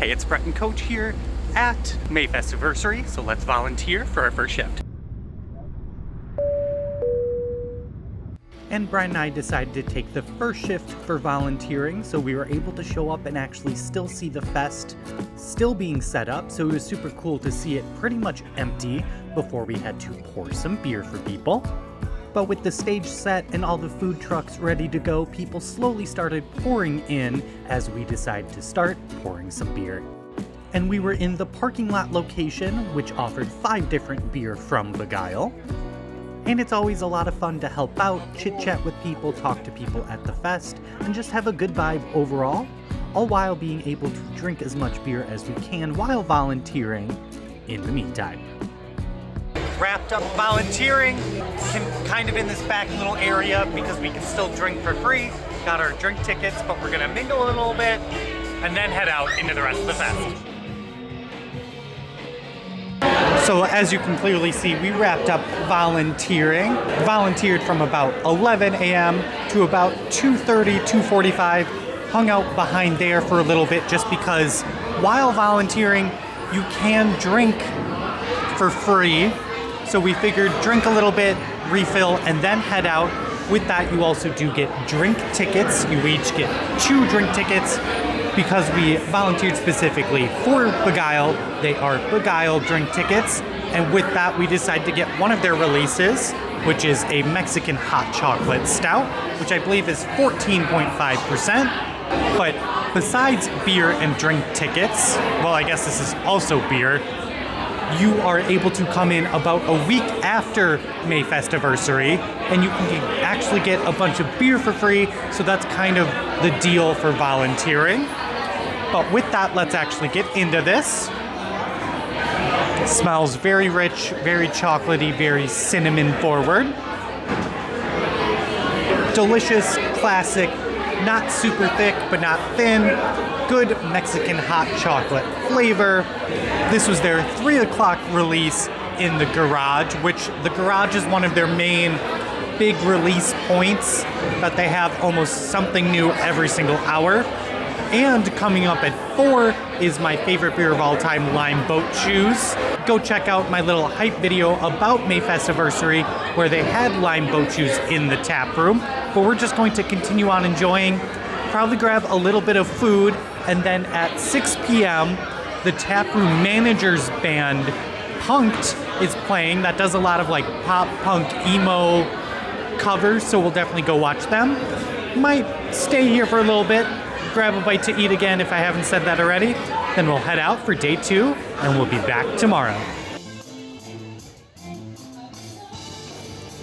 Hey, it's Brett and Coach here at Mayfestiversary, so let's volunteer for our first shift. And Brian and I decided to take the first shift for volunteering, so we were able to show up and actually still see the fest still being set up, so it was super cool to see it pretty much empty before we had to pour some beer for people. But with the stage set and all the food trucks ready to go, people slowly started pouring in as we decided to start pouring some beer. And we were in the parking lot location, which offered 5 different beer from Begyle. And it's always a lot of fun to help out, chit-chat with people, talk to people at the fest, and just have a good vibe overall, all while being able to drink as much beer as we can while volunteering in the meantime. Wrapped up volunteering, kind of in this back little area because we can still drink for free. Got our drink tickets, but we're gonna mingle a little bit and then head out into the rest of the fest. So as you can clearly see, we wrapped up volunteering. Volunteered from about 11 a.m. to about 2:30, 2:45. Hung out behind there for a little bit just because while volunteering, you can drink for free. So we figured drink a little bit, refill, and then head out. With that, you also do get drink tickets. You each get 2 drink tickets. Because we volunteered specifically for Begyle, they are Begyle drink tickets. And with that, we decided to get one of their releases, which is a Mexican hot chocolate stout, which I believe is 14.5%. But besides beer and drink tickets, well, I guess this is also beer, you are able to come in about a week after Mayfestiversary, and you can actually get a bunch of beer for free, so that's kind of the deal for volunteering. But with that, let's actually get into this. It smells very rich, very chocolatey, very cinnamon forward. Delicious, classic, not super thick, but not thin. Good Mexican hot chocolate flavor. This was their 3 o'clock release in the garage, which the garage is one of their main big release points, that they have almost something new every single hour. And coming up at 4 is my favorite beer of all time, Lime Boat Shoes. Go check out my little hype video about Mayfestiversary where they had Lime Boat Shoes in the tap room. But we're just going to continue on enjoying, probably grab a little bit of food, and then at 6 p.m., the taproom manager's band, Punked, is playing. That does a lot of like pop, punk, emo covers, so we'll definitely go watch them. Might stay here for a little bit, grab a bite to eat again if I haven't said that already. Then we'll head out for day 2, and we'll be back tomorrow.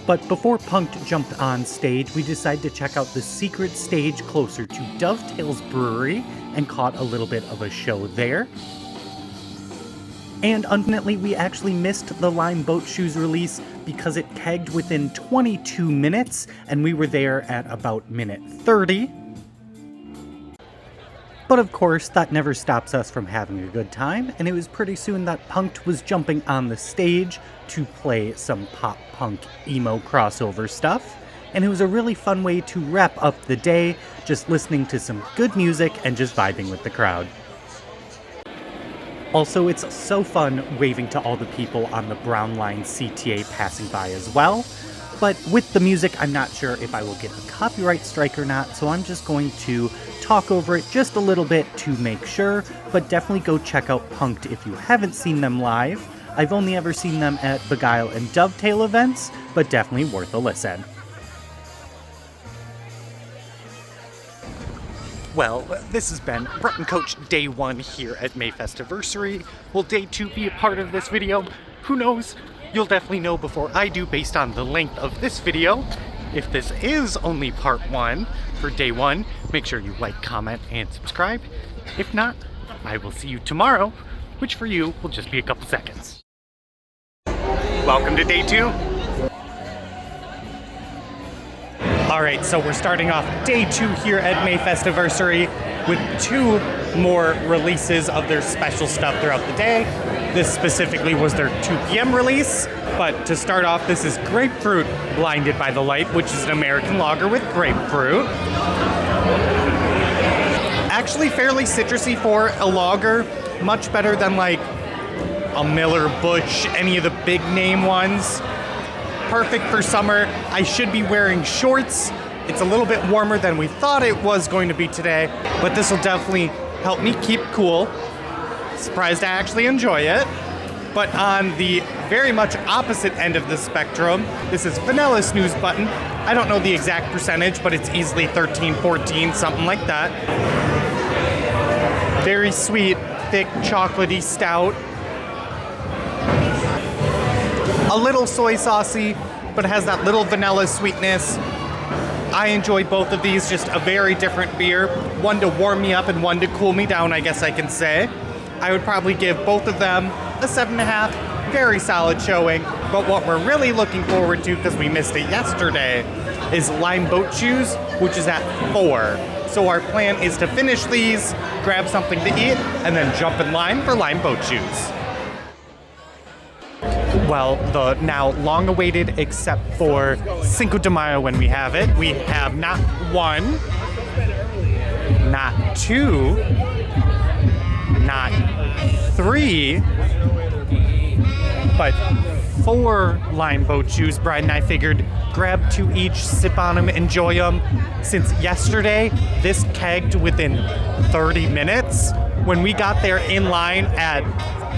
But before Punked jumped on stage, we decided to check out the secret stage closer to Dovetail's Brewery and caught a little bit of a show there. And unfortunately, we actually missed the Lime Boat Shoes release because it kegged within 22 minutes, and we were there at about minute 30. But of course, that never stops us from having a good time, and it was pretty soon that Punked was jumping on the stage to play some pop-punk emo crossover stuff, and it was a really fun way to wrap up the day, just listening to some good music and just vibing with the crowd. Also, it's so fun waving to all the people on the Brown Line CTA passing by as well. But with the music, I'm not sure if I will get a copyright strike or not, so I'm just going to talk over it just a little bit to make sure, but definitely go check out Punked if you haven't seen them live. I've only ever seen them at Begyle and Dovetail events, but definitely worth a listen. Well, this has been Brett and Coach Day 1 here at Mayfestiversary. Will Day 2 be a part of this video? Who knows? You'll definitely know before I do based on the length of this video. If this is only part 1 for Day 1, make sure you like, comment, and subscribe. If not, I will see you tomorrow, which for you will just be a couple seconds. Welcome to Day 2. Alright, so we're starting off Day 2 here at Mayfestiversary with 2 more releases of their special stuff throughout the day. This specifically was their 2 p.m. release, but to start off, this is Grapefruit Blinded by the Light, which is an American lager with grapefruit. actually fairly citrusy for a lager. Much better than like a Miller, Busch, any of the big name ones. Perfect for summer. I should be wearing shorts. It's a little bit warmer than we thought it was going to be today, but this will definitely help me keep cool. Surprised I actually enjoy it. But on the very much opposite end of the spectrum, this is vanilla snooze button. I don't know the exact percentage, but it's easily 13, 14, something like that. Very sweet, thick, chocolatey stout. A little soy saucy, but it has that little vanilla sweetness. I enjoy both of these, just a very different beer. One to warm me up and one to cool me down, I guess I can say. I would probably give both of them a 7.5. Very solid showing. But what we're really looking forward to, because we missed it yesterday, is Lime Boat Shoes, which is at 4. So our plan is to finish these, grab something to eat, and then jump in line for Lime Boat Shoes. Well, the now long-awaited, except for Cinco de Mayo when we have it, we have not 1, not 2, not 3, but 4 Lime Boat Shoes. Brian and I figured grab 2 each, sip on them, enjoy them. Since yesterday, this kegged within 30 minutes. When we got there in line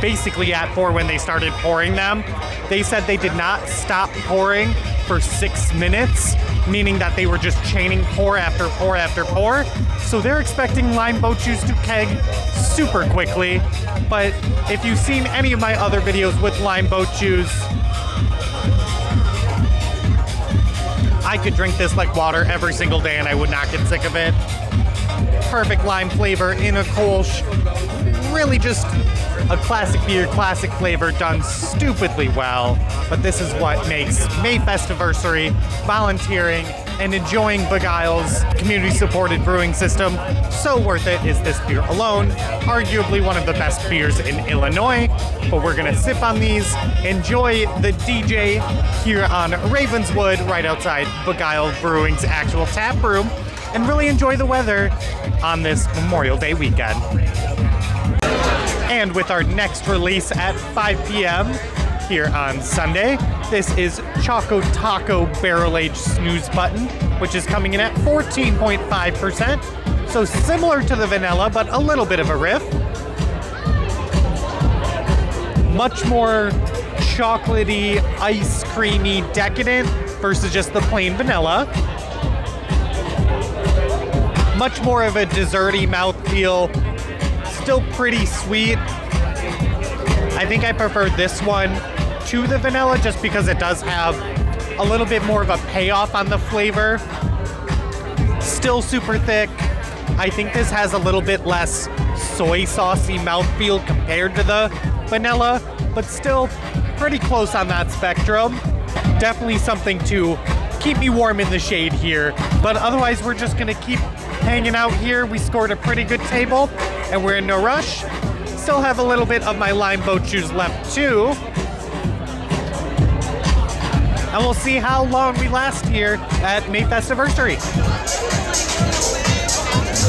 basically at 4 when they started pouring them, they said they did not stop pouring for 6 minutes, meaning that they were just chaining pour after pour after pour. So they're expecting Lime Boat Shoes to keg super quickly. But if you've seen any of my other videos with Lime Boat Shoes, I could drink this like water every single day and I would not get sick of it. Perfect lime flavor in a Kolsch. Really just a classic beer, classic flavor done stupidly well. But this is what makes Mayfestiversary, volunteering, and enjoying Beguile's community-supported brewing system so worth it. Is this beer alone. Arguably one of the best beers in Illinois. But we're gonna sip on these, enjoy the DJ here on Ravenswood, right outside Begyle Brewing's actual tap room, and really enjoy the weather on this Memorial Day weekend. And with our next release at 5 p.m. here on Sunday, this is Choco Taco Barrel Aged Snooze Button, which is coming in at 14.5%. So similar to the vanilla, but a little bit of a riff. Much more chocolatey, ice creamy, decadent versus just the plain vanilla. Much more of a desserty mouthfeel. Still pretty sweet. I think I prefer this one to the vanilla just because it does have a little bit more of a payoff on the flavor. Still super thick. I think this has a little bit less soy saucy mouthfeel compared to the vanilla, but still pretty close on that spectrum. Definitely something to keep me warm in the shade here, but otherwise we're just gonna keep hanging out here. We scored a pretty good table and we're in no rush. Still have a little bit of my Lime Boat Shoes left too. And we'll see how long we last here at Mayfestiversary.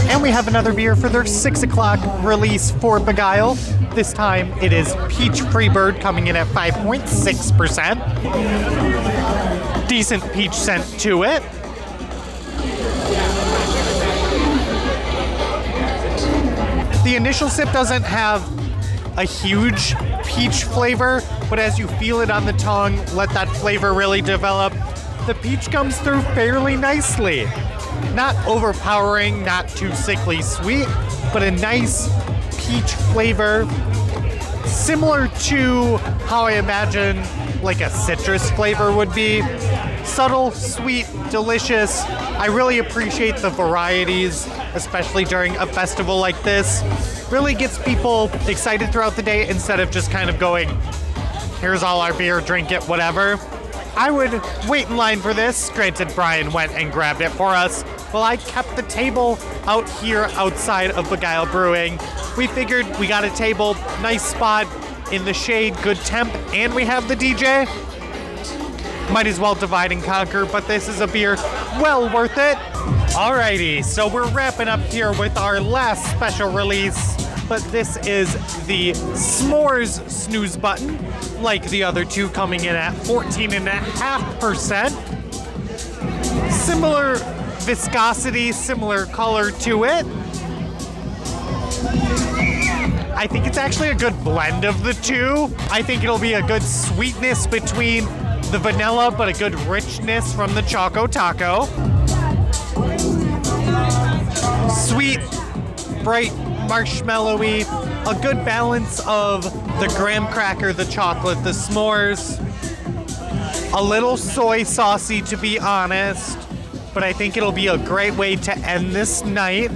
And we have another beer for their 6 o'clock release for Begyle. This time it is Peach Freebird coming in at 5.6%. Decent peach scent to it. The initial sip doesn't have a huge peach flavor, but as you feel it on the tongue, let that flavor really develop, the peach comes through fairly nicely. Not overpowering, not too sickly sweet, but a nice peach flavor, similar to how I imagine like a citrus flavor would be. Subtle, sweet, delicious. I really appreciate the varieties, especially during a festival like this. Really gets people excited throughout the day instead of just kind of going, here's all our beer, drink it, whatever. I would wait in line for this. Granted, Brian went and grabbed it for us. Well, I kept the table out here outside of Begyle Brewing. We figured we got a table, nice spot in the shade, good temp, and we have the DJ. Might as well divide and conquer, but this is a beer well worth it. Alrighty, so we're wrapping up here with our last special release, but this is the S'mores snooze button, like the other two, coming in at 14.5%. Similar viscosity, similar color to it. I think it's actually a good blend of the two. I think it'll be a good sweetness between the vanilla, but a good richness from the Choco Taco. Sweet, bright, marshmallowy, a good balance of the graham cracker, the chocolate, the s'mores. A little soy saucy, to be honest, but I think it'll be a great way to end this night.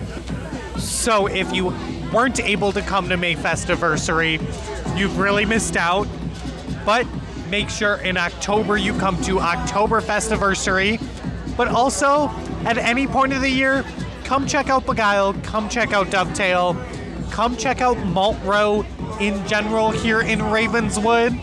So if you weren't able to come to Mayfestiversary, you've really missed out. But make sure in October you come to Oktoberfestiversary. But also, at any point of the year, come check out Begyle, come check out Dovetail, come check out Malt Row in general here in Ravenswood.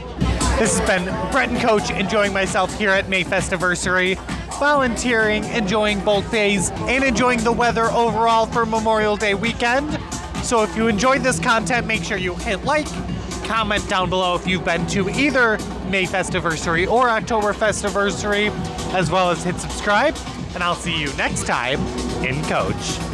This has been Brett and Coach, enjoying myself here at Mayfestiversary, volunteering, enjoying both days, and enjoying the weather overall for Memorial Day weekend. So if you enjoyed this content, make sure you hit like, comment down below if you've been to either Mayfestiversary or Oktoberfestiversary, as well as hit subscribe, and I'll see you next time in Coach.